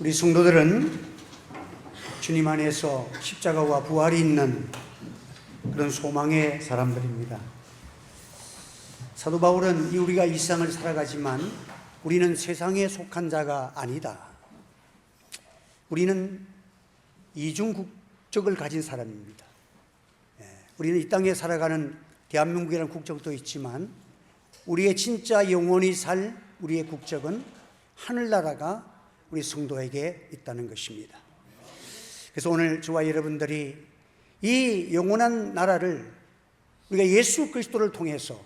우리 성도들은 주님 안에서 십자가와 부활이 있는 그런 소망의 사람들입니다. 사도 바울은 우리가 이 세상을 살아가지만 우리는 세상에 속한 자가 아니다. 우리는 이중 국적을 가진 사람입니다. 우리는 이 땅에 살아가는 대한민국이라는 국적도 있지만 우리의 진짜 영원히 살 우리의 국적은 하늘나라가 우리 성도에게 있다는 것입니다. 그래서 오늘 저와 여러분들이 이 영원한 나라를 우리가 예수 그리스도를 통해서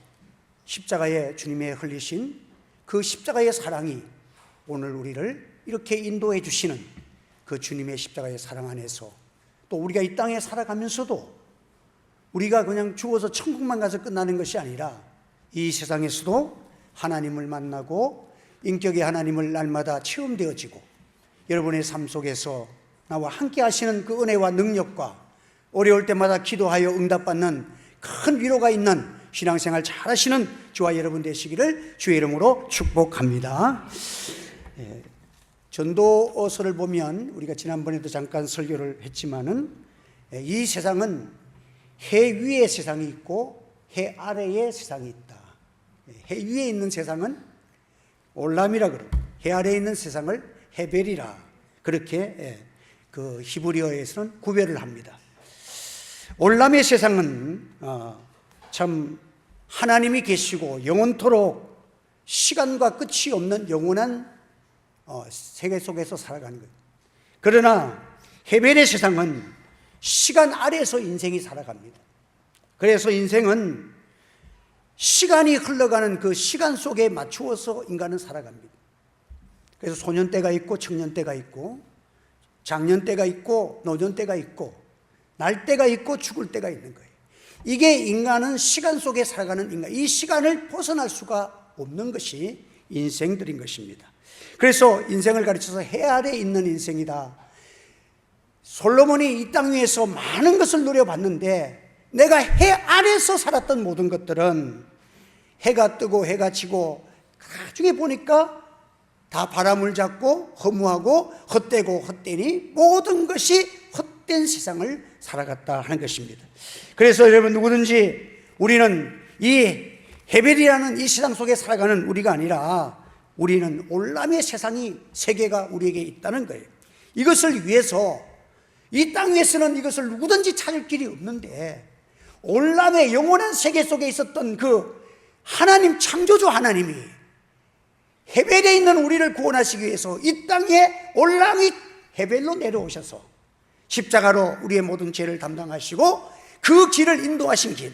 십자가에 주님의 흘리신 그 십자가의 사랑이 오늘 우리를 이렇게 인도해 주시는 그 주님의 십자가의 사랑 안에서 또 우리가 이 땅에 살아가면서도 우리가 그냥 죽어서 천국만 가서 끝나는 것이 아니라 이 세상에서도 하나님을 만나고 인격의 하나님을 날마다 체험되어지고 여러분의 삶 속에서 나와 함께 하시는 그 은혜와 능력과 어려울 때마다 기도하여 응답받는 큰 위로가 있는 신앙생활 잘 하시는 저와 여러분 되시기를 주의 이름으로 축복합니다. 전도서를 보면 우리가 지난번에도 잠깐 설교를 했지만은 이 세상은 해 위의 세상이 있고 해 아래의 세상이 있다. 해 위에 있는 세상은 올람이라 그러고 해 아래에 있는 세상을 헤벨이라 그렇게 그 히브리어에서는 구별을 합니다. 올람의 세상은 참 하나님이 계시고 영원토록 시간과 끝이 없는 영원한 세계 속에서 살아가는 거예요. 그러나 헤벨의 세상은 시간 아래에서 인생이 살아갑니다. 그래서 인생은 시간이 흘러가는 그 시간 속에 맞추어서 인간은 살아갑니다. 그래서 소년 때가 있고 청년 때가 있고 장년 때가 있고 노년 때가 있고 날 때가 있고 죽을 때가 있는 거예요. 이게 인간은 시간 속에 살아가는 인간, 이 시간을 벗어날 수가 없는 것이 인생들인 것입니다. 그래서 인생을 가르쳐서 해 아래에 있는 인생이다. 솔로몬이 이 땅 위에서 많은 것을 누려봤는데 내가 해 아래에서 살았던 모든 것들은 해가 뜨고 해가 지고 나중에 보니까 다 바람을 잡고 허무하고 헛되고 헛되니 모든 것이 헛된 세상을 살아갔다 하는 것입니다. 그래서 여러분 누구든지 우리는 이 헤벨이라는 이 세상 속에 살아가는 우리가 아니라 우리는 올람의 세상이 세계가 우리에게 있다는 거예요. 이것을 위해서 이 땅 위에서는 이것을 누구든지 찾을 길이 없는데 올람의 영원한 세계 속에 있었던 그 하나님, 창조주 하나님이 헤벨에 있는 우리를 구원하시기 위해서 이 땅에 올람이 헤벨로 내려오셔서 십자가로 우리의 모든 죄를 담당하시고 그 길을 인도하신 길,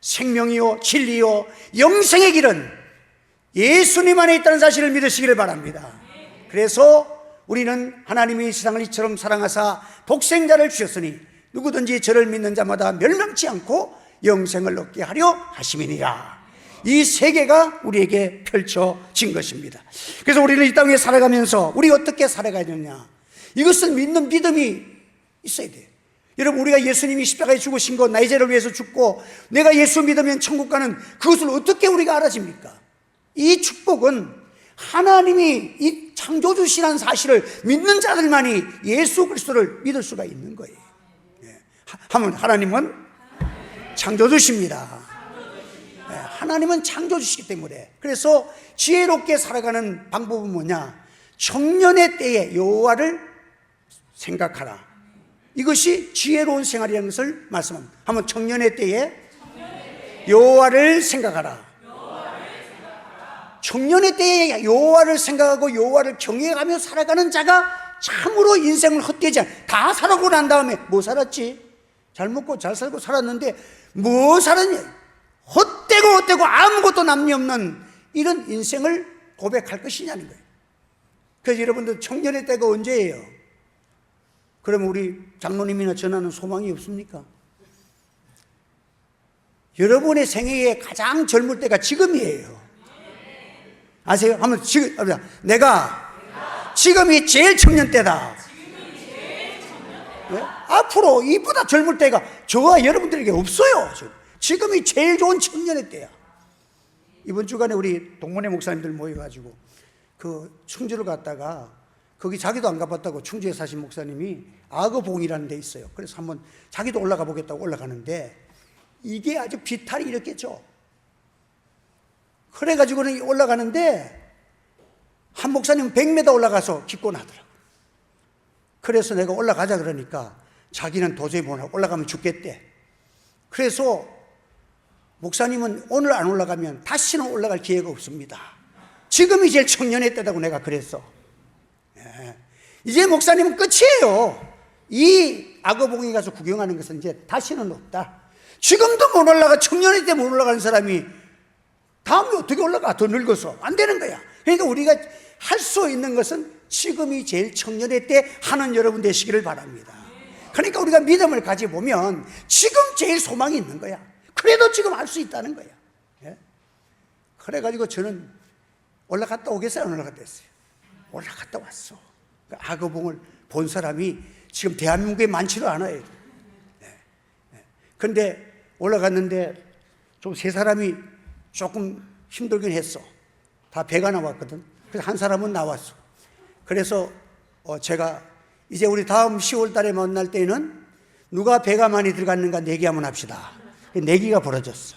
생명이요 진리요 영생의 길은 예수님 안에 있다는 사실을 믿으시기를 바랍니다. 그래서 우리는 하나님이 세상을 이처럼 사랑하사 독생자를 주셨으니 누구든지 저를 믿는 자마다 멸망치 않고 영생을 얻게 하려 하심이니라. 이 세계가 우리에게 펼쳐진 것입니다. 그래서 우리는 이 땅에 살아가면서 우리 어떻게 살아가야 되느냐, 이것을 믿는 믿음이 있어야 돼요. 여러분, 우리가 예수님이 십자가에 죽으신 것, 나의 죄를 위해서 죽고 내가 예수 믿으면 천국 가는 그것을 어떻게 우리가 알아집니까? 이 축복은 하나님이 이 창조주시라는 사실을 믿는 자들만이 예수 그리스도를 믿을 수가 있는 거예요. 하나님은 창조주십니다. 하나님은 창조주시기 때문에. 그래서 지혜롭게 살아가는 방법은 뭐냐? 청년의 때에 여호와를 생각하라. 이것이 지혜로운 생활이라는 것을 말씀합니다. 한번 청년의 때에 여호와를 생각하라. 청년의 때에 여호와를 생각하고 여호와를 경외하며 살아가는 자가 참으로 인생을 헛되지 않아. 다 살아고 난 다음에 뭐 살았지? 잘 먹고 잘 살고 살았는데 뭐 살았냐? 헛되고 아무것도 남이 없는 이런 인생을 고백할 것이냐는 거예요. 그래서 여러분들 청년의 때가 언제예요? 그러면 우리 장로님이나 전하는 소망이 없습니까? 여러분의 생애의 가장 젊을 때가 지금이에요. 아세요? 한번 지금, 내가 지금이 제일 청년 때다. 네? 앞으로 이보다 젊을 때가 저와 여러분들에게 없어요. 지금이 제일 좋은 청년의 때야. 이번 주간에 우리 동문회 목사님들 모여가지고 그 충주를 갔다가 거기 자기도 안 가봤다고 충주에 사신 목사님이 악어봉이라는 데 있어요. 그래서 한번 자기도 올라가 보겠다고 올라가는데 이게 아주 비탈이 이렇게 져. 그래가지고는 올라가는데 한 목사님은 100m 올라가서 기권하더라고요. 그래서 내가 올라가자 그러니까 자기는 도저히 못 하고 올라가면 죽겠대. 그래서 목사님은 오늘 안 올라가면 다시는 올라갈 기회가 없습니다. 지금이 제일 청년의 때다고 내가 그랬어. 예. 이제 목사님은 끝이에요. 이 악어봉에 가서 구경하는 것은 이제 다시는 없다. 지금도 못 올라가, 청년의 때 못 올라가는 사람이 다음에 어떻게 올라가? 더 늙어서. 안 되는 거야. 그러니까 우리가 할 수 있는 것은 지금이 제일 청년의 때 하는 여러분 되시기를 바랍니다. 그러니까 우리가 믿음을 가져보면 지금 제일 소망이 있는 거야. 그래도 지금 할 수 있다는 거야. 예? 그래가지고 저는 올라갔다 오겠어요? 안 올라갔다 했어요? 올라갔다 왔어. 악어봉을 본 사람이 지금 대한민국에 많지도 않아요. 그런데 올라갔는데 좀 세 사람이 조금 힘들긴 했어. 다 배가 나왔거든. 그래서 한 사람은 나왔어. 그래서 제가 이제 우리 다음 10월 달에 만날 때는 누가 배가 많이 들어갔는가 내기 한번 합시다. 내기가 벌어졌어.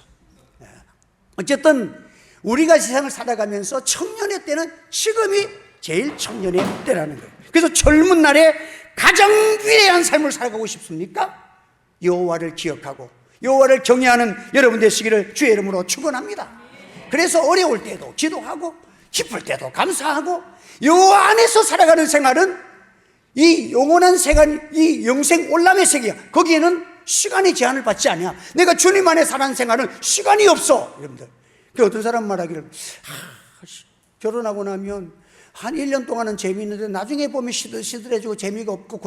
어쨌든 우리가 세상을 살아가면서 청년의 때는 지금이 제일 청년의 때라는 거예요. 그래서 젊은 날에 가장 위대한 삶을 살아가고 싶습니까? 여호와를 기억하고 여호와를 경외하는 여러분 되시기를 주의 이름으로 축원합니다. 그래서 어려울 때도 기도하고 기쁠 때도 감사하고 여호와 안에서 살아가는 생활은 이 영원한 생활, 이 영생 올람의 세계야. 거기에는 시간의 제한을 받지 않냐. 내가 주님 안에 사는 생활은 시간이 없어. 여러분들. 그 어떤 사람 말하기를 결혼하고 나면 한 1년 동안은 재미있는데 나중에 보면 시들해지고 재미가 없고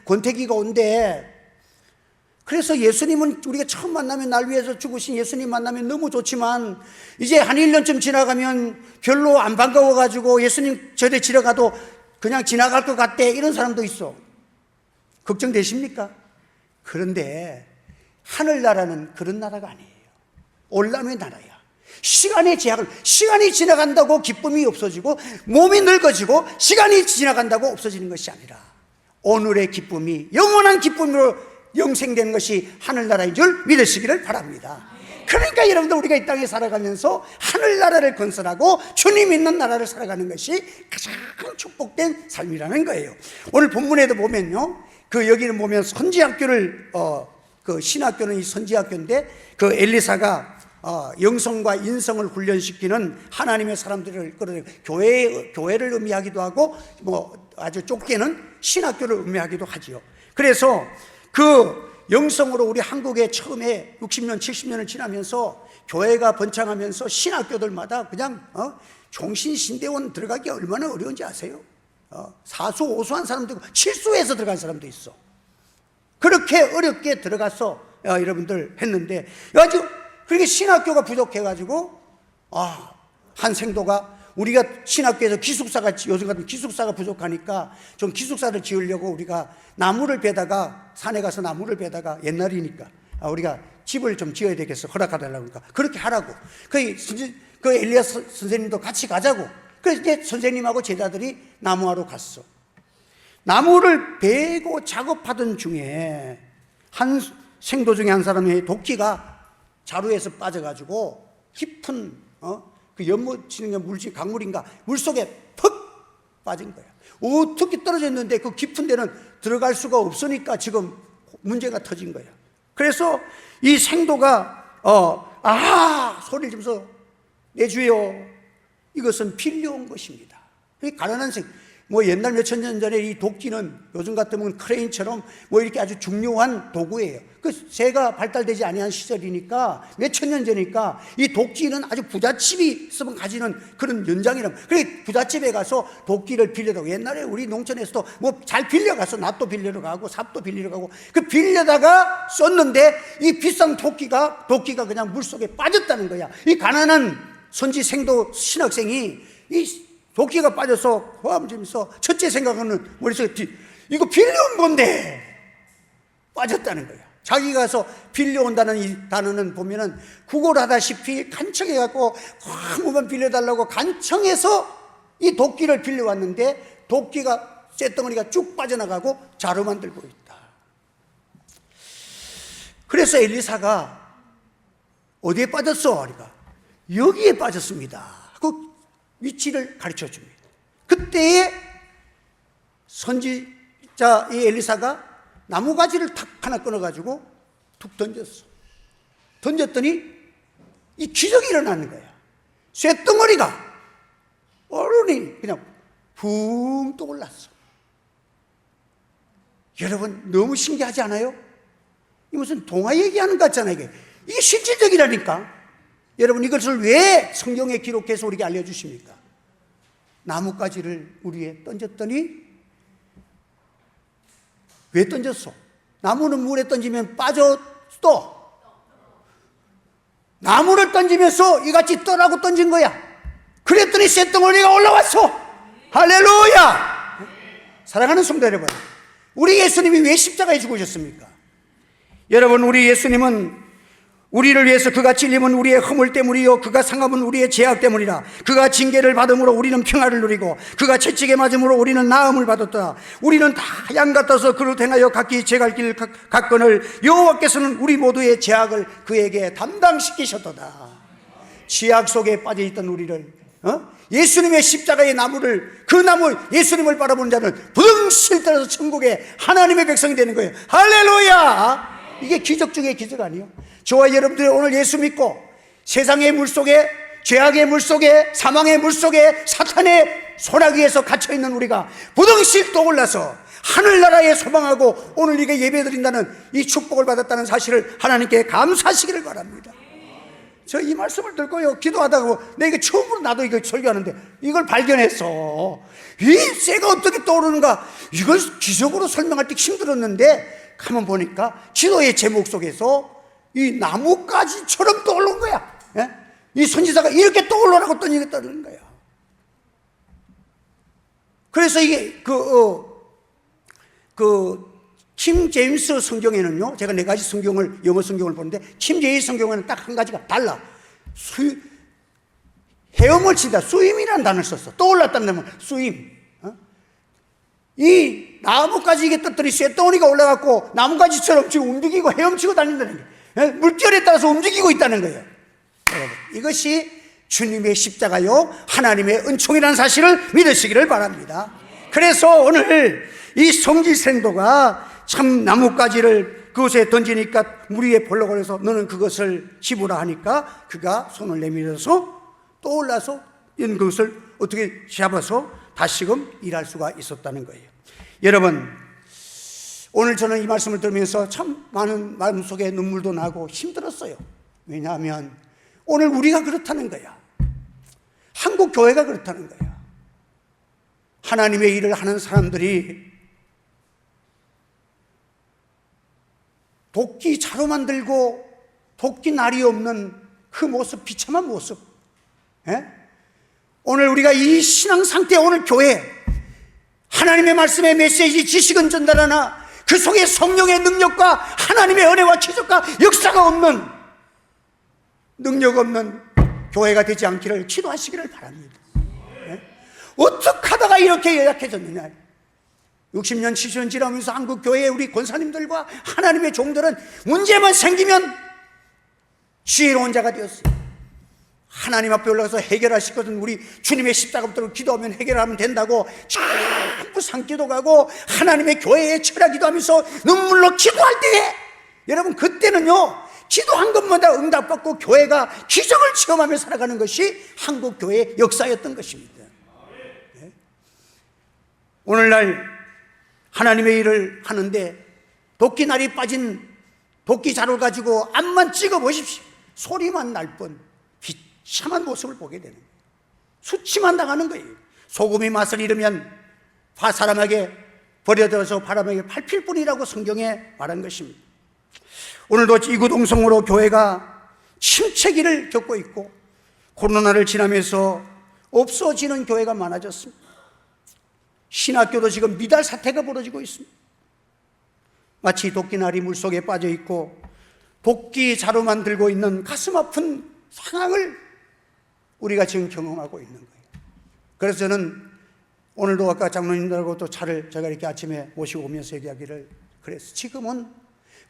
권태기가 온대. 그래서 예수님은 우리가 처음 만나면 날 위해서 죽으신 예수님 만나면 너무 좋지만 이제 한 1년쯤 지나가면 별로 안 반가워가지고 예수님 절에 지나가도 그냥 지나갈 것 같대. 이런 사람도 있어. 걱정되십니까? 그런데 하늘나라는 그런 나라가 아니에요. 올람의 나라야. 시간이 지나간다고 기쁨이 없어지고 몸이 늙어지고 시간이 지나간다고 없어지는 것이 아니라 오늘의 기쁨이 영원한 기쁨으로 영생되는 것이 하늘나라인 줄 믿으시기를 바랍니다. 그러니까 여러분들 우리가 이 땅에 살아가면서 하늘나라를 건설하고 주님 있는 나라를 살아가는 것이 가장 축복된 삶이라는 거예요. 오늘 본문에도 보면요, 여기는 보면 선지학교를 그 신학교는 이 선지학교인데 그 엘리사가 영성과 인성을 훈련시키는 하나님의 사람들을 끌어내고 교회를 의미하기도 하고 뭐 아주 좁게는 신학교를 의미하기도 하지요. 그래서 그 영성으로 우리 한국에 처음에 60년, 70년을 지나면서 교회가 번창하면서 신학교들마다 그냥 종신신대원 들어가기 얼마나 어려운지 아세요? 사수, 오수한 사람도 있고 칠수에서 들어간 사람도 있어. 그렇게 어렵게 들어가서 여러분들 했는데 아주 그렇게 신학교가 부족해가지고 한 생도가 우리가 신학교에서 기숙사가 요즘 같은 기숙사가 부족하니까 좀 기숙사를 지으려고 우리가 나무를 베다가 산에 가서 나무를 베다가 옛날이니까 우리가 집을 좀 지어야 되겠어 허락하달라고 하니까 그렇게 하라고 그 엘리야 선생님도 같이 가자고. 그래서 이제 선생님하고 제자들이 나무하러 갔어. 나무를 베고 작업하던 중에 한 생도 중에 한 사람의 도끼가 자루에서 빠져가지고 깊은 그 연못 치는 게 물질 강물인가 물속에 퍽 빠진 거야. 어떻게 떨어졌는데 그 깊은 데는 들어갈 수가 없으니까 지금 문제가 터진 거야. 그래서 이 생도가 소리를 지면서 내 주여 이것은 빌려온 것입니다. 가난한 뭐 옛날 몇천 년 전에 이 도끼는 요즘 같으면 크레인처럼 뭐 이렇게 아주 중요한 도구예요. 그 새가 발달되지 아니한 시절이니까 몇천 년 전이니까 이 도끼는 아주 부잣집이 있으면 가지는 그런 연장이라면 그래 부잣집에 가서 도끼를 빌려다가 옛날에 우리 농촌에서도 뭐 잘 빌려가서 낫도 빌리러 가고 삽도 빌리러 가고 그 빌려다가 썼는데 이 비싼 도끼가 그냥 물속에 빠졌다는 거야. 이 가난한 선지 생도 신학생이 이 도끼가 빠져서 호함지면서 첫째 생각하는 머릿속에 이거 빌려온 건데 빠졌다는 거야. 자기가 가서 빌려온다는 이 단어는 보면은 구걸하다시피 간청해갖고 아무만 빌려달라고 간청해서 이 도끼를 빌려왔는데 도끼가 쇳덩어리가 쭉 빠져나가고 자루만 들고 있다. 그래서 엘리사가 어디에 빠졌어? 하니까 여기에 빠졌습니다. 그 위치를 가르쳐 줍니다. 그때에 선지자 이 엘리사가 나무가지를 탁 하나 끊어가지고 툭 던졌어. 던졌더니 이 기적이 일어나는 거야. 쇳덩어리가 얼음이 그냥 붕 떠올랐어. 여러분 너무 신기하지 않아요? 이 무슨 동화 얘기하는 것 같잖아요. 이게 실질적이라니까. 여러분 이것을 왜 성경에 기록해서 우리에게 알려주십니까? 나뭇가지를 우리 위에 던졌더니 왜 던졌어? 나무는 물에 던지면 빠져 또 나무를 던지면서 이같이 떠라고 던진 거야. 그랬더니 쇳덩어리가 올라왔어. 할렐루야. 사랑하는 성도 여러분, 우리 예수님이 왜 십자가에 죽으셨습니까? 여러분 우리 예수님은 우리를 위해서 그가 찔림은 우리의 허물 때문이요 그가 상함은 우리의 죄악 때문이라. 그가 징계를 받음으로 우리는 평화를 누리고 그가 채찍에 맞음으로 우리는 나음을 받았다. 우리는 다 양 같아서 그를 행하여 각기 제 갈 길 갔거늘 여호와께서는 우리 모두의 죄악을 그에게 담당시키셨도다. 죄악 속에 빠져있던 우리를 예수님의 십자가의 나무를 그 나무 예수님을 바라보는 자는 부둥실 떨어서 천국의 하나님의 백성이 되는 거예요. 할렐루야. 이게 기적 중에 기적 아니에요? 저와 여러분들이 오늘 예수 믿고 세상의 물속에 죄악의 물속에 사망의 물속에 사탄의 소나기에서 갇혀있는 우리가 부둥실 떠올라서 하늘나라에 소망하고 오늘 이게 예배드린다는 이 축복을 받았다는 사실을 하나님께 감사하시기를 바랍니다. 저 이 말씀을 듣고요 기도하다가 내가 처음으로 나도 이거 설교하는데 이걸 발견했어. 이 쇠가 어떻게 떠오르는가, 이걸 기적으로 설명할 때 힘들었는데 가만 보니까 기도의 제목 속에서 이 나뭇가지처럼 떠오르는 거야. 예? 이 선지자가 이렇게 떠올르라고 던지겠다는 거야. 그래서 이게 킴 제임스 성경에는요, 제가 4가지 성경을 영어 성경을 보는데 킴 제임스 성경에는 딱 한 가지가 달라. 헤엄을 치다, 스윙이라는 단어를 썼어. 떠올랐다는 말, 스윙. 이 나뭇가지 이게 떴더니 쇳덩어리가 올라갔고 나뭇가지처럼 지금 움직이고 헤엄치고 다닌다는 거예요. 물결에 따라서 움직이고 있다는 거예요. 여러분, 이것이 주님의 십자가요 하나님의 은총이라는 사실을 믿으시기를 바랍니다. 그래서 오늘 이 성지생도가 참 나뭇가지를 그것에 던지니까 물 위에 벌렁거려서 너는 그것을 집으라 하니까 그가 손을 내밀어서 떠올라서 그것을 어떻게 잡아서 다시금 일할 수가 있었다는 거예요. 여러분, 오늘 저는 이 말씀을 들으면서 참 많은 마음속에 눈물도 나고 힘들었어요. 왜냐하면 오늘 우리가 그렇다는 거야. 한국 교회가 그렇다는 거야. 하나님의 일을 하는 사람들이 도끼 자루 만들고 도끼 날이 없는 그 모습, 비참한 모습. 예? 오늘 우리가 이 신앙 상태, 오늘 교회 하나님의 말씀의 메시지 지식은 전달하나 그 속에 성령의 능력과 하나님의 은혜와 기적과 역사가 없는, 능력 없는 교회가 되지 않기를 기도하시기를 바랍니다. 예? 어떻게 하다가 이렇게 연약해졌느냐. 60년, 70년 지나면서 한국 교회의 우리 권사님들과 하나님의 종들은 문제만 생기면 지혜로운 자가 되었어요. 하나님 앞에 올라가서 해결하실 것은 우리 주님의 십자가부터 기도하면 해결하면 된다고 전부 산기도 가고 하나님의 교회에 철야 기도하면서 눈물로 기도할 때에 여러분 그때는요 기도한 것마다 응답받고 교회가 기적을 체험하며 살아가는 것이 한국 교회의 역사였던 것입니다. 네. 오늘날 하나님의 일을 하는데 도끼날이 빠진 도끼 자루를 가지고 앞만 찍어 보십시오. 소리만 날 뿐 비참한 모습을 보게 되는 거예요. 수치만 당하는 거예요. 소금이 맛을 잃으면 사람에게 버려져서 바람에게 밟힐 뿐이라고 성경에 말한 것입니다. 오늘도 이구동성으로 교회가 침체기를 겪고 있고 코로나를 지나면서 없어지는 교회가 많아졌습니다. 신학교도 지금 미달 사태가 벌어지고 있습니다. 마치 도끼날이 물속에 빠져 있고 도끼 자루만 들고 있는 가슴 아픈 상황을 우리가 지금 경험하고 있는 거예요. 그래서 저는 오늘도 아까 장로님들하고 또 차를 제가 이렇게 아침에 모시고 오면서 얘기하기를 그래서 지금은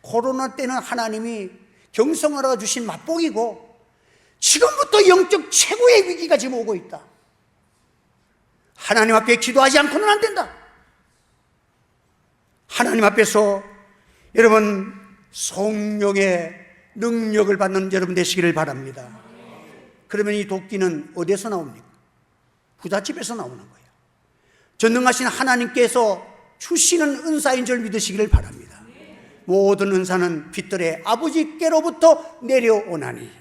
코로나 때는 하나님이 경성하라 주신 맛복이고 지금부터 영적 최고의 위기가 지금 오고 있다. 하나님 앞에 기도하지 않고는 안 된다. 하나님 앞에서 여러분 성령의 능력을 받는 여러분 되시기를 바랍니다. 그러면 이 도끼는 어디서 나옵니까? 부잣집에서 나오는 거예요. 전능하신 하나님께서 주시는 은사인 줄 믿으시기를 바랍니다. 모든 은사는 빛들의 아버지께로부터 내려오나니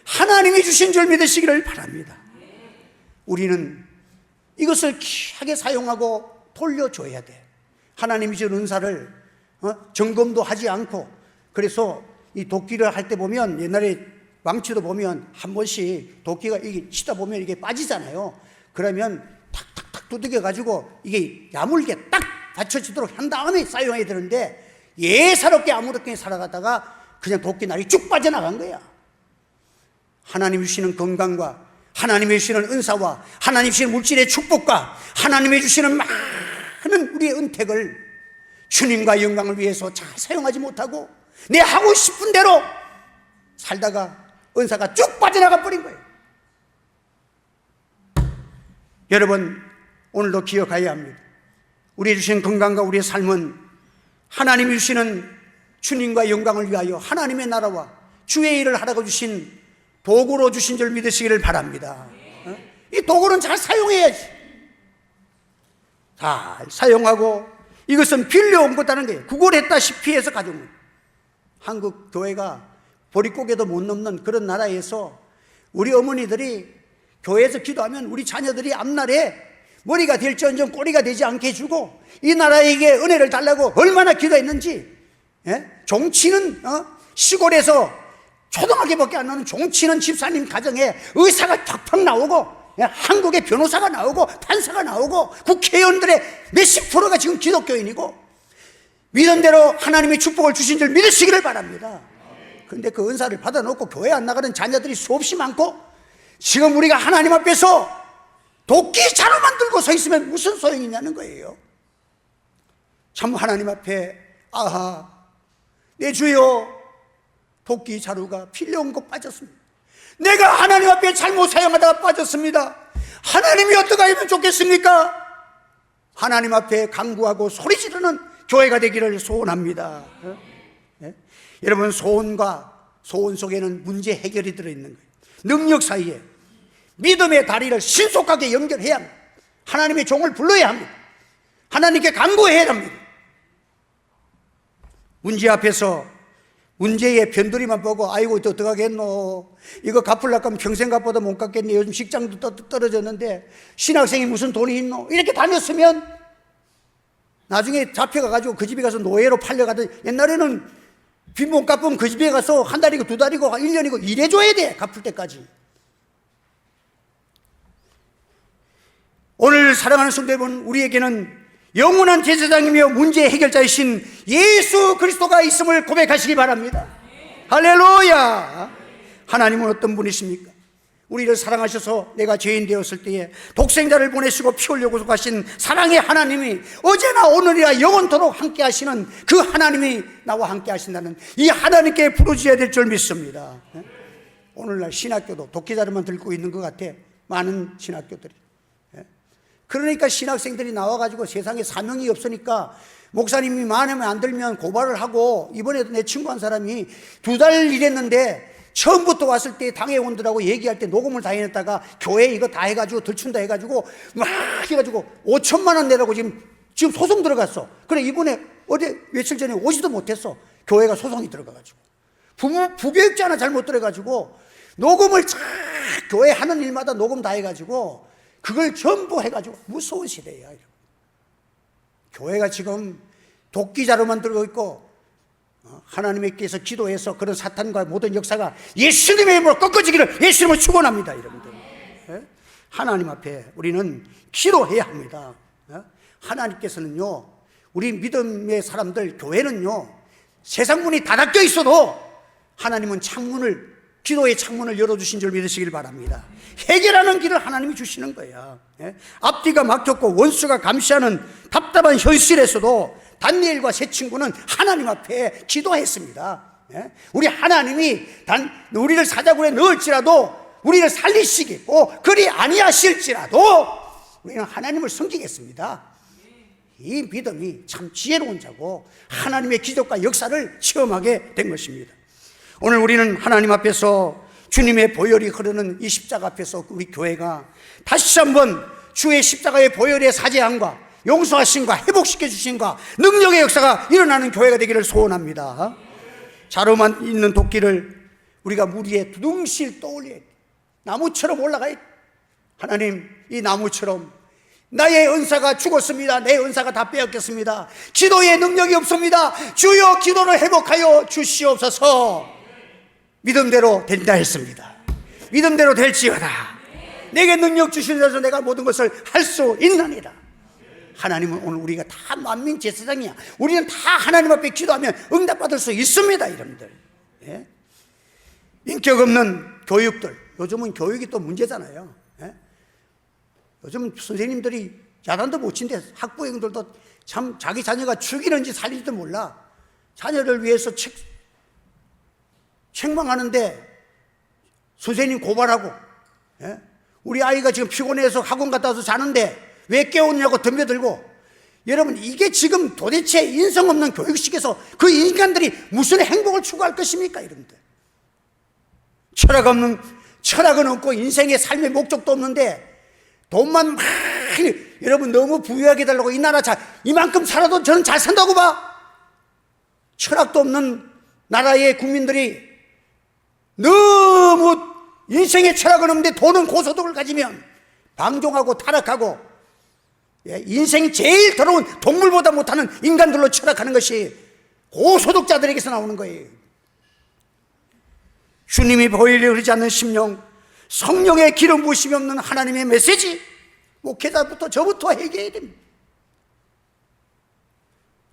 하나님이 주신 줄 믿으시기를 바랍니다. 우리는 이것을 귀하게 사용하고 돌려줘야 돼. 하나님이 준 은사를 점검도 하지 않고, 그래서 이 도끼를 할 때 보면 옛날에 망치도 보면 한 번씩 도끼가 이게 치다 보면 이게 빠지잖아요. 그러면 탁탁탁 두들겨 가지고 이게 야물게 딱 받쳐지도록 한 다음에 사용해야 되는데 예사롭게 아무렇게 살아가다가 그냥 도끼 날이 쭉 빠져나간 거야. 하나님이 주시는 건강과 하나님이 주시는 은사와 하나님이 주시는 물질의 축복과 하나님이 주시는 많은 우리의 은택을 주님과 영광을 위해서 잘 사용하지 못하고 내 하고 싶은 대로 살다가 은사가 쭉 빠져나가 버린 거예요. 여러분 오늘도 기억해야 합니다. 우리의 주신 건강과 우리의 삶은 하나님이 주시는 주님과 영광을 위하여 하나님의 나라와 주의 일을 하라고 주신 도구로 주신 줄 믿으시기를 바랍니다. 이 도구는 잘 사용해야지. 잘 사용하고 이것은 빌려온 거다는 거예요. 구걸했다시피 해서 가져온 거예요. 한국 교회가 보릿고개도 못 넘는 그런 나라에서 우리 어머니들이 교회에서 기도하면 우리 자녀들이 앞날에 머리가 될지언정 꼬리가 되지 않게 해주고 이 나라에게 은혜를 달라고 얼마나 기도했는지. 종치는 시골에서 초등학교밖에 안 나오는 종치는 집사님 가정에 의사가 팍팍 나오고 한국의 변호사가 나오고 판사가 나오고 국회의원들의 몇십 프로가 지금 기독교인이고 믿은 대로 하나님의 축복을 주신 줄 믿으시기를 바랍니다. 그런데 그 은사를 받아놓고 교회 안 나가는 자녀들이 수없이 많고 지금 우리가 하나님 앞에서 도끼 자루만 들고 서 있으면 무슨 소용이 있냐는 거예요. 참 하나님 앞에 아하 내 주여 도끼 자루가 필요한 거 빠졌습니다. 내가 하나님 앞에 잘못 사용하다가 빠졌습니다. 하나님이 어떻게 하면 좋겠습니까? 하나님 앞에 간구하고 소리 지르는 교회가 되기를 소원합니다. 여러분 소원과 소원 속에는 문제 해결이 들어있는 거예요. 능력 사이에 믿음의 다리를 신속하게 연결해야 합니다. 하나님의 종을 불러야 합니다. 하나님께 간구해야 합니다. 문제 앞에서 문제의 변두리만 보고 아이고 어떡하겠노, 이거 갚으려고 하면 평생 갚아도 못 갚겠네, 요즘 직장도 떨어졌는데 신학생이 무슨 돈이 있노, 이렇게 다녔으면 나중에 잡혀가가지고 그 집에 가서 노예로 팔려가던, 옛날에는 빚 못 갚으면 그 집에 가서 한 달이고 두 달이고 1년이고 일해줘야 돼, 갚을 때까지. 오늘 사랑하는 성도 여러분, 우리에게는 영원한 제사장이며 문제 해결자이신 예수 그리스도가 있음을 고백하시기 바랍니다. 할렐루야. 하나님은 어떤 분이십니까? 우리를 사랑하셔서 내가 죄인 되었을 때에 독생자를 보내시고 피 흘려 구속하신 사랑의 하나님이 어제나 오늘이라 영원토록 함께 하시는 그 하나님이 나와 함께 하신다는 이 하나님께 부르짖어야 될 줄 믿습니다. 오늘날 신학교도 도끼자루만 들고 있는 것 같아, 많은 신학교들이. 그러니까 신학생들이 나와가지고 세상에 사명이 없으니까 목사님이 마음에 안 들면 고발을 하고, 이번에도 내 친구 한 사람이 2달 일했는데 처음부터 왔을 때 당회원들하고 얘기할 때 녹음을 다 해냈다가 교회 이거 다 해가지고 들춘다 해가지고 막 해가지고 5천만 원 내라고 지금 소송 들어갔어. 그래 이번에 어제 며칠 전에 오지도 못했어. 교회가 소송이 들어가가지고 부교육자 하나 잘못 들어가지고 녹음을 쫙 교회 하는 일마다 녹음 다 해가지고 그걸 전부 해가지고 무서운 시대야. 교회가 지금 도끼자루만 들고 있고 하나님께서 기도해서 그런 사탄과 모든 역사가 예수님의 이름으로 꺾어지기를 예수님을 축원합니다. 여러분들, 하나님 앞에 우리는 기도해야 합니다. 하나님께서는요, 우리 믿음의 사람들, 교회는요, 세상 문이 다 닫혀 있어도 하나님은 창문을 기도의 창문을 열어주신 줄 믿으시길 바랍니다. 해결하는 길을 하나님이 주시는 거야. 앞뒤가 막혔고 원수가 감시하는 답답한 현실에서도 다니엘과 세 친구는 하나님 앞에 기도했습니다. 우리 하나님이 우리를 사자굴에 넣을지라도 우리를 살리시겠고 그리 아니하실지라도 우리는 하나님을 섬기겠습니다. 이 믿음이 참 지혜로운 자고 하나님의 기적과 역사를 체험하게 된 것입니다. 오늘 우리는 하나님 앞에서 주님의 보혈이 흐르는 이 십자가 앞에서 우리 교회가 다시 한번 주의 십자가의 보혈의 사제함과 용서하심과 회복시켜 주심과 능력의 역사가 일어나는 교회가 되기를 소원합니다. 자로만 있는 도끼를 우리가 물 위에 두둥실 떠올려 나무처럼 올라가야 하나님, 이 나무처럼 나의 은사가 죽었습니다. 내 은사가 다 빼앗겼습니다. 기도의 능력이 없습니다. 주여 기도를 회복하여 주시옵소서. 믿음대로 된다 했습니다. 믿음대로 될지어다. 내게 능력 주시면서 내가 모든 것을 할 수 있느니라. 하나님은 오늘 우리가 다 만민 제사장이야. 우리는 다 하나님 앞에 기도하면 응답받을 수 있습니다. 여러분들. 예? 인격 없는 교육들, 요즘은 교육이 또 문제잖아요. 예? 요즘 선생님들이 야단도 못 친데 학부형들도 참 자기 자녀가 죽이는지 살리지도 몰라. 자녀를 위해서 책망하는데 선생님 고발하고, 예? 우리 아이가 지금 피곤해서 학원 갔다 와서 자는데 왜 깨웠냐고 덤벼들고. 여러분, 이게 지금 도대체 인성 없는 교육식에서 그 인간들이 무슨 행복을 추구할 것입니까? 여러분들, 철학은 없고 인생의 삶의 목적도 없는데 돈만 막, 여러분 너무 부유하게 달라고 이 나라 이만큼 살아도 저는 잘 산다고 봐. 철학도 없는 나라의 국민들이 너무 인생의 철학은 없는데 돈은 고소득을 가지면 방종하고 타락하고, 인생이 제일 더러운 동물보다 못하는 인간들로 철학하는 것이 고소득자들에게서 나오는 거예요. 주님이 보혈이 흐르지 않는 심령, 성령의 기름 부으심이 없는 하나님의 메시지, 목회자부터 저부터 해결해야 됩니다.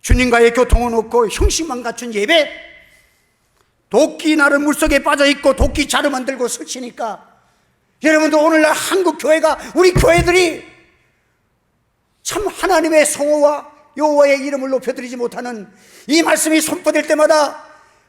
주님과의 교통은 없고 형식만 갖춘 예배, 도끼 나른 물속에 빠져있고 도끼 자루 만들고 설치니까 여러분도 오늘날 한국 교회가, 우리 교회들이 참 하나님의 성호와 여호와의 이름을 높여드리지 못하는, 이 말씀이 선포될 때마다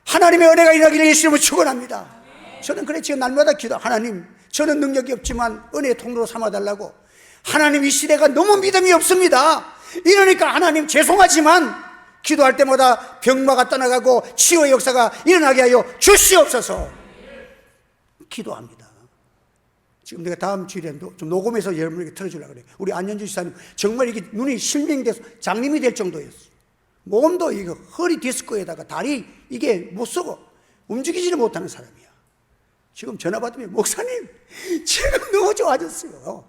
하나님의 은혜가 일어나기를 예수님을 축원합니다. 저는 그래 지금 날마다 기도, 하나님 저는 능력이 없지만 은혜의 통로로 삼아달라고. 하나님, 이 시대가 너무 믿음이 없습니다. 이러니까 하나님 죄송하지만 기도할 때마다 병마가 떠나가고 치유의 역사가 일어나게 하여 주시옵소서. 기도합니다. 지금 내가 다음 주일에 좀 녹음해서 여러분에게 틀어주려고 그래요. 우리 안현주 지사님 정말 이게 눈이 실명돼서 장님이 될 정도였어. 몸도 이거 허리 디스크에다가 다리 이게 못 쓰고 움직이지를 못하는 사람이야. 지금 전화 받으면 목사님 지금 너무 좋아졌어요.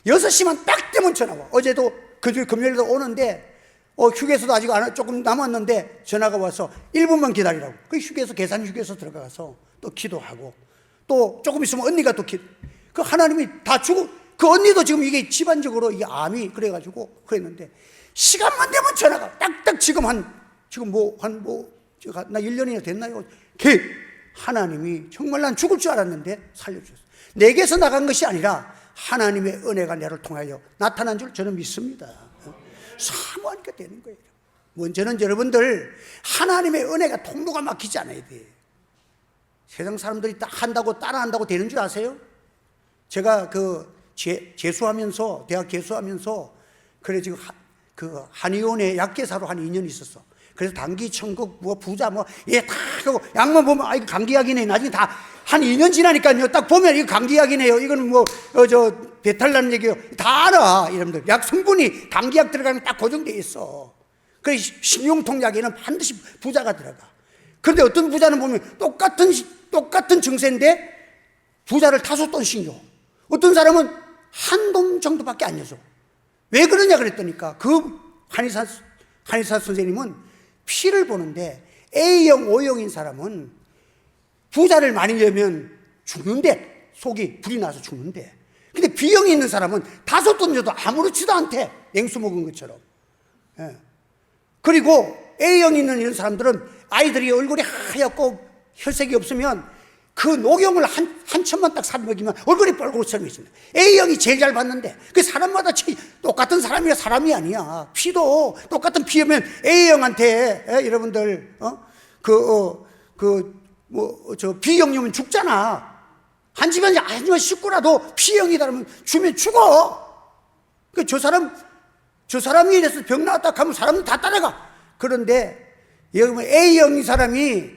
6시만 딱 되면 전화 와. 어제도 금요일도 오는데 휴게소도 아직 조금 남았는데 전화가 와서 1분만 기다리라고. 그 휴게소, 계산 휴게소 들어가서 또 기도하고, 또 조금 있으면 언니가 또 그 하나님이 다 주고, 그 언니도 지금 이게 집안적으로 이게 암이 그래가지고 그랬는데 시간만 되면 전화가 딱딱. 지금 나 1년이나 됐나요? 하나님이 정말 난 죽을 줄 알았는데 살려주셨어요. 내게서 나간 것이 아니라 하나님의 은혜가 나를 통하여 나타난 줄 저는 믿습니다. 사모하니까 되는 거예요. 먼저는 여러분들 하나님의 은혜가 통로가 막히지 않아야 돼. 세상 사람들이 한다고 따라한다고 되는 줄 아세요? 제가 재수하면서, 대학 재수하면서 그래 지금 그 한의원에 약계사로 한 2년 있었어. 그래서 단기, 천국, 부자 다 하고 약만 보면 이거 감기약이네. 나중에 다 한 2년 지나니까요, 딱 보면 이거 감기약이네요. 이거는 배탈 나는 얘기예요. 다 알아. 여러분들 약 성분이 감기약 들어가면 딱 고정돼 있어. 그래 식용통약에는 반드시 부자가 들어가. 그런데 어떤 부자는 보면 똑같은 증세인데 부자를 5돈씩 줘. 어떤 사람은 한 돈 정도밖에 안 줘서. 왜 그러냐 그랬더니까 그 한의사 선생님은 피를 보는데 A형, O형인 사람은 부자를 많이 내면 죽는데, 속이 불이 나서 죽는데, 근데 B형이 있는 사람은 5돈 줘도 아무렇지도 않대. 냉수 먹은 것처럼. 그리고 A형이 있는 이런 사람들은 아이들이 얼굴이 하얗고 혈색이 없으면 그 녹용을 한 첩만 딱 사먹이면 얼굴이 뻘겋게 설명해집니다. A형이 제일 잘 받는데 그 사람마다 똑같은 사람이야 사람이 아니야. 피도 똑같은 피면 A형한테 여러분들 저 B형이면 죽잖아. 한 집안 식구라도 B형이다 그러면 주면 죽어. 그 저 사람이 이래서 병 나왔다 하면 사람은 다 따라가. 그런데 여러분 A형인 사람이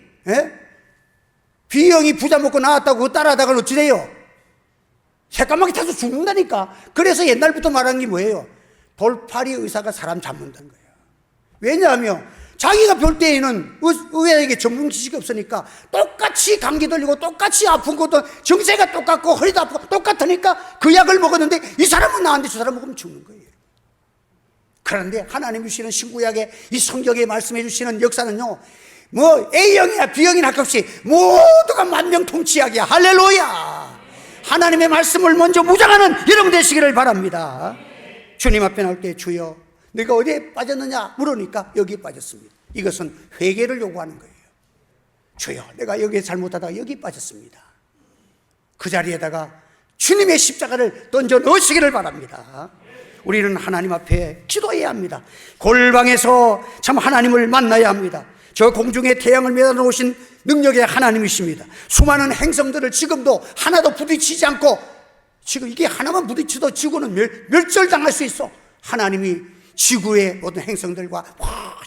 B형이 부자 먹고 나왔다고 따라하다가 어찌 돼요? 새까맣게 타서 죽는다니까. 그래서 옛날부터 말하는 게 뭐예요? 돌팔이 의사가 사람 잡는다는 거예요. 왜냐하면 자기가 볼 때에는 의학에게 전문 지식이 없으니까 똑같이 감기 들리고 똑같이 아픈 것도 정세가 똑같고 허리도 아프고 똑같으니까 그 약을 먹었는데 이 사람은 나은데 저 사람 먹으면 죽는 거예요. 그런데 하나님이 주시는 신구약에 이 성경에 말씀해 주시는 역사는요, 뭐 A형이나 B형이나 할 것 없이 모두가 만병통치약이야. 할렐루야. 하나님의 말씀을 먼저 무장하는 여러분 되시기를 바랍니다. 주님 앞에 나올 때 주여 내가 어디에 빠졌느냐 물으니까 여기에 빠졌습니다. 이것은 회개를 요구하는 거예요. 주여 내가 여기에 잘못하다가 여기 빠졌습니다. 그 자리에다가 주님의 십자가를 던져 넣으시기를 바랍니다. 우리는 하나님 앞에 기도해야 합니다. 골방에서 참 하나님을 만나야 합니다. 저 공중에 태양을 매어 놓으신 능력의 하나님이십니다. 수많은 행성들을 지금도 하나도 부딪히지 않고, 지금 이게 하나만 부딪혀도 지구는 멸절당할 수 있어. 하나님이 지구의 모든 행성들과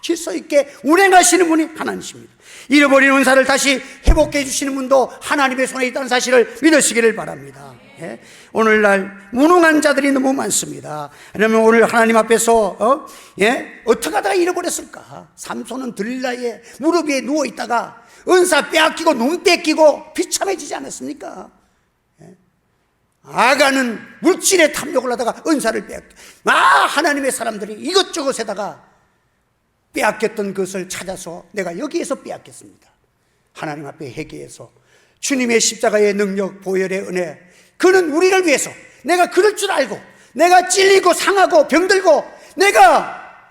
질서 있게 운행하시는 분이 하나님이십니다. 잃어버린 은사를 다시 회복해 주시는 분도 하나님의 손에 있다는 사실을 믿으시기를 바랍니다. 예? 오늘날 무능한 자들이 너무 많습니다. 그러면 오늘 하나님 앞에서 어떻게 하다가 잃어버렸을까? 삼손은 들릴라의 무릎 위에 누워있다가 은사 빼앗기고 눈 뺏기고 비참해지지 않았습니까? 아가는 물질에 탐욕을 하다가 은사를 빼앗겨. 하나님의 사람들이 이것저것에다가 빼앗겼던 것을 찾아서 내가 여기에서 빼앗겼습니다. 하나님 앞에 회개해서 주님의 십자가의 능력, 보혈의 은혜, 그는 우리를 위해서, 내가 그럴 줄 알고 내가 찔리고 상하고 병들고 내가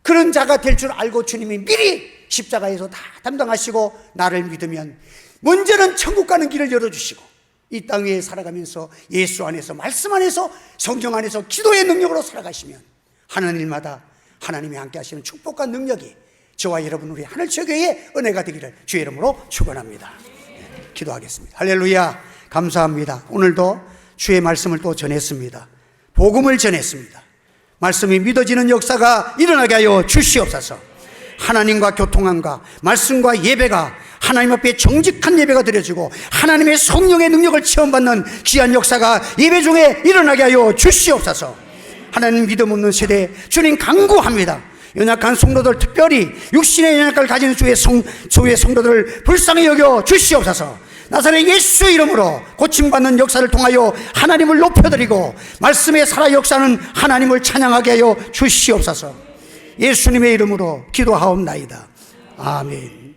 그런 자가 될 줄 알고 주님이 미리 십자가에서 다 담당하시고 나를 믿으면 먼저는 천국 가는 길을 열어주시고 이 땅 위에 살아가면서 예수 안에서, 말씀 안에서, 성경 안에서 기도의 능력으로 살아가시면 하는 일마다 하나님이 함께 하시는 축복과 능력이 저와 여러분 우리 하늘처교회의 은혜가 되기를 주의 이름으로 축원합니다. 기도하겠습니다. 할렐루야. 감사합니다. 오늘도 주의 말씀을 또 전했습니다. 복음을 전했습니다. 말씀이 믿어지는 역사가 일어나게 하여 주시옵소서. 하나님과 교통함과 말씀과 예배가 하나님 앞에 정직한 예배가 드려지고 하나님의 성령의 능력을 체험받는 귀한 역사가 예배 중에 일어나게 하여 주시옵소서. 하나님 믿음 없는 세대에 주님 간구합니다. 연약한 성도들, 특별히 육신의 연약을 가진 주의 성도들을 불쌍히 여겨 주시옵소서. 나사렛 예수 이름으로 고침받는 역사를 통하여 하나님을 높여드리고 말씀의 살아 역사는 하나님을 찬양하게 하여 주시옵소서. 예수님의 이름으로 기도하옵나이다. 아멘.